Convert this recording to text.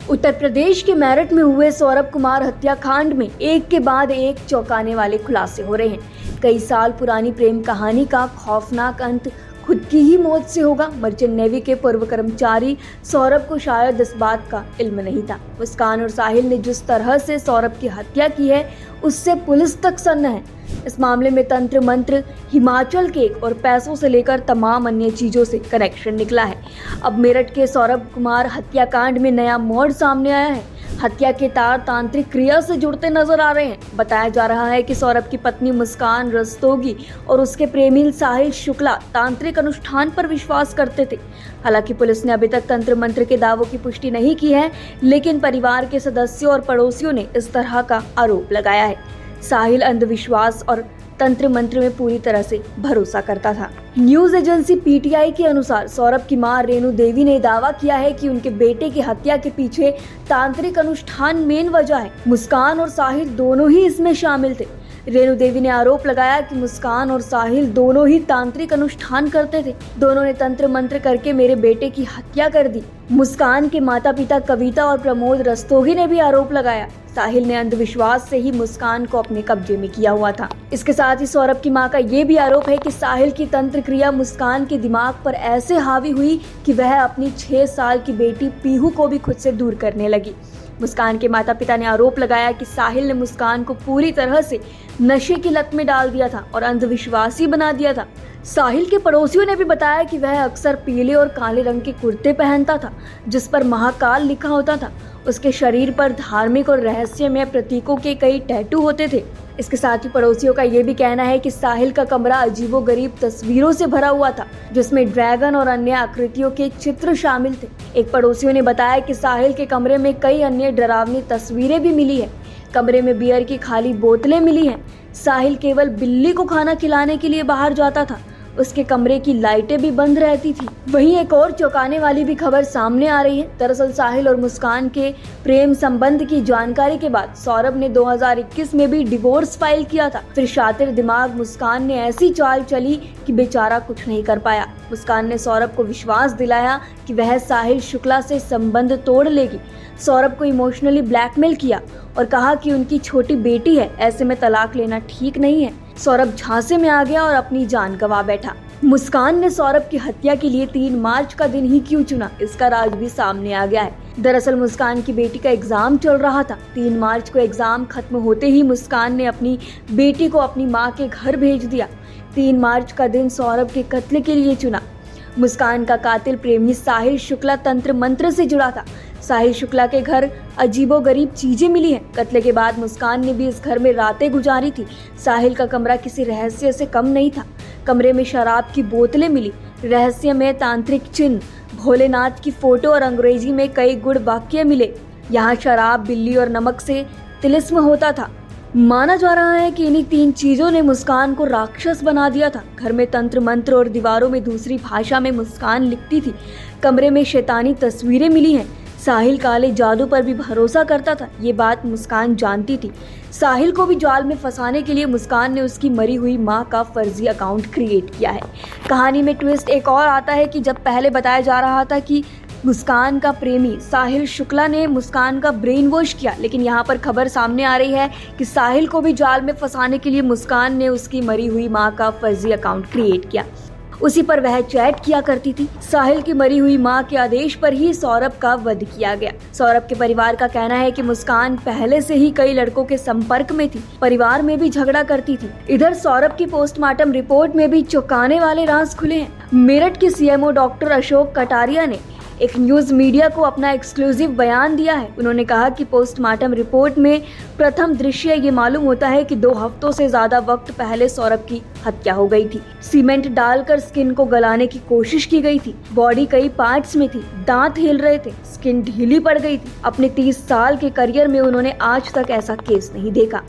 उत्तर प्रदेश के मेरठ में हुए सौरभ कुमार हत्याकांड में एक के बाद एक चौंकाने वाले खुलासे हो रहे हैं। कई साल पुरानी प्रेम कहानी का खौफनाक अंत खुद की ही मौत से होगा। मर्चेंट नेवी के पूर्व कर्मचारी सौरभ को शायद इस बात का इल्म नहीं था। मुस्कान और साहिल ने जिस तरह से सौरभ की हत्या की है उससे पुलिस तक सन्न है। इस मामले में तंत्र मंत्र, हिमाचल केक और पैसों से लेकर तमाम अन्य चीजों से कनेक्शन निकला है। अब मेरठ के सौरभ कुमार हत्याकांड में नया मोड़ सामने आया है। हत्या के तार तांत्रिक क्रिया से जुड़ते नजर आ रहे हैं। बताया जा रहा है कि सौरभ की पत्नी मुस्कान रस्तोगी और उसके प्रेमी साहिल शुक्ला तांत्रिक अनुष्ठान पर विश्वास करते थे। हालांकि पुलिस ने अभी तक तंत्र मंत्र के दावों की पुष्टि नहीं की है, लेकिन परिवार के सदस्यों और पड़ोसियों ने इस तरह का आरोप लगाया है। साहिल अंधविश्वास और तंत्र मंत्र में पूरी तरह से भरोसा करता था। न्यूज एजेंसी पीटीआई के अनुसार सौरभ की मां रेणु देवी ने दावा किया है कि उनके बेटे की हत्या के पीछे तांत्रिक अनुष्ठान मेन वजह है। मुस्कान और साहिल दोनों ही इसमें शामिल थे। रेणु देवी ने आरोप लगाया कि मुस्कान और साहिल दोनों ही तांत्रिक अनुष्ठान करते थे। दोनों ने तंत्र मंत्र करके मेरे बेटे की हत्या कर दी। मुस्कान के माता पिता कविता और प्रमोद रस्तोगी ने भी आरोप लगाया। साहिल ने अंधविश्वास से ही मुस्कान को अपने कब्जे में किया हुआ था। इसके साथ ही सौरभ की मां का ये भी आरोप है कि साहिल की तंत्र क्रिया मुस्कान के दिमाग पर ऐसे हावी हुई कि वह अपनी 6 साल की बेटी पीहू को भी खुद से दूर करने लगी। मुस्कान के माता पिता ने आरोप लगाया कि साहिल ने मुस्कान को पूरी तरह से नशे की लत में डाल दिया था और अंधविश्वासी बना दिया था। साहिल के पड़ोसियों ने भी बताया कि वह अक्सर पीले और काले रंग के कुर्ते पहनता था जिस पर महाकाल लिखा होता था। उसके शरीर पर धार्मिक और रहस्यमय प्रतीकों के कई टैटू होते थे। इसके साथ ही पड़ोसियों का ये भी कहना है कि साहिल का कमरा अजीबोगरीब तस्वीरों से भरा हुआ था जिसमें ड्रैगन और अन्य आकृतियों के चित्र शामिल थे। एक पड़ोसियों ने बताया कि साहिल के कमरे में कई अन्य डरावनी तस्वीरें भी मिली है। कमरे में बियर की खाली बोतलें मिली हैं। साहिल केवल बिल्ली को खाना खिलाने के लिए बाहर जाता था। उसके कमरे की लाइटें भी बंद रहती थी। वहीं एक और चौंकाने वाली भी खबर सामने आ रही है। दरअसल साहिल और मुस्कान के प्रेम संबंध की जानकारी के बाद सौरभ ने 2021 में भी डिवोर्स फाइल किया था। फिर शातिर दिमाग मुस्कान ने ऐसी चाल चली कि बेचारा कुछ नहीं कर पाया। मुस्कान ने सौरभ को विश्वास दिलाया कि वह साहिल शुक्ला से संबंध तोड़ लेगी। सौरभ को इमोशनली ब्लैकमेल किया और कहा कि उनकी छोटी बेटी है, ऐसे में तलाक लेना ठीक नहीं है। सौरभ झांसे में आ गया और अपनी जान गंवा बैठा। मुस्कान ने सौरभ की हत्या के लिए 3 मार्च का दिन ही क्यों चुना, इसका राज भी सामने आ गया है। दरअसल मुस्कान की बेटी का एग्जाम चल रहा था। 3 मार्च को एग्जाम खत्म होते ही मुस्कान ने अपनी बेटी को अपनी मां के घर भेज दिया। 3 मार्च का दिन सौरभ के कत्ल के लिए चुना। मुस्कान का कातिल प्रेमी साहिल शुक्ला तंत्र मंत्र से जुड़ा था। साहिल शुक्ला के घर अजीबोगरीब चीजें मिली हैं। कत्ल के बाद मुस्कान ने भी इस घर में रातें गुजारी थी। साहिल का कमरा किसी रहस्य से कम नहीं था। कमरे में शराब की बोतलें मिली, रहस्यमय तांत्रिक चिन्ह, भोलेनाथ की फोटो और अंग्रेजी में कई गुड़ वाक्य मिले। यहाँ शराब, बिल्ली और नमक से तिलिस्म होता था। माना जा रहा है कि इन्हीं 3 चीजों ने मुस्कान को राक्षस बना दिया था। घर में तंत्र मंत्र और दीवारों में दूसरी भाषा में मुस्कान लिखती थी। कमरे में शैतानी तस्वीरें मिली हैं। साहिल काले जादू पर भी भरोसा करता था। ये बात मुस्कान जानती थी। साहिल को भी जाल में फंसाने के लिए मुस्कान ने उसकी मरी हुई मां का फर्जी अकाउंट क्रिएट किया है। कहानी में ट्विस्ट एक और आता है कि जब पहले बताया जा रहा था कि मुस्कान का प्रेमी साहिल शुक्ला ने मुस्कान का ब्रेन वॉश किया, लेकिन यहाँ पर खबर सामने आ रही है कि साहिल को भी जाल में फंसाने के लिए मुस्कान ने उसकी मरी हुई मां का फर्जी अकाउंट क्रिएट किया। उसी पर वह चैट किया करती थी। साहिल की मरी हुई मां के आदेश पर ही सौरभ का वध किया गया। सौरभ के परिवार का कहना है कि मुस्कान पहले से ही कई लड़कों के संपर्क में थी, परिवार में भी झगड़ा करती थी। इधर सौरभ की पोस्टमार्टम रिपोर्ट में भी चौंकाने वाले राज खुले हैं। मेरठ के सीएमओ डॉक्टर अशोक कटारिया ने एक न्यूज मीडिया को अपना एक्सक्लूसिव बयान दिया है। उन्होंने कहा कि पोस्टमार्टम रिपोर्ट में प्रथम दृश्य ये मालूम होता है कि 2 हफ्तों से ज्यादा वक्त पहले सौरभ की हत्या हो गई थी। सीमेंट डालकर स्किन को गलाने की कोशिश की गई थी। बॉडी कई पार्ट्स में थी, दांत हिल रहे थे, स्किन ढीली पड़ गई थी। अपने 30 साल के करियर में उन्होंने आज तक ऐसा केस नहीं देखा।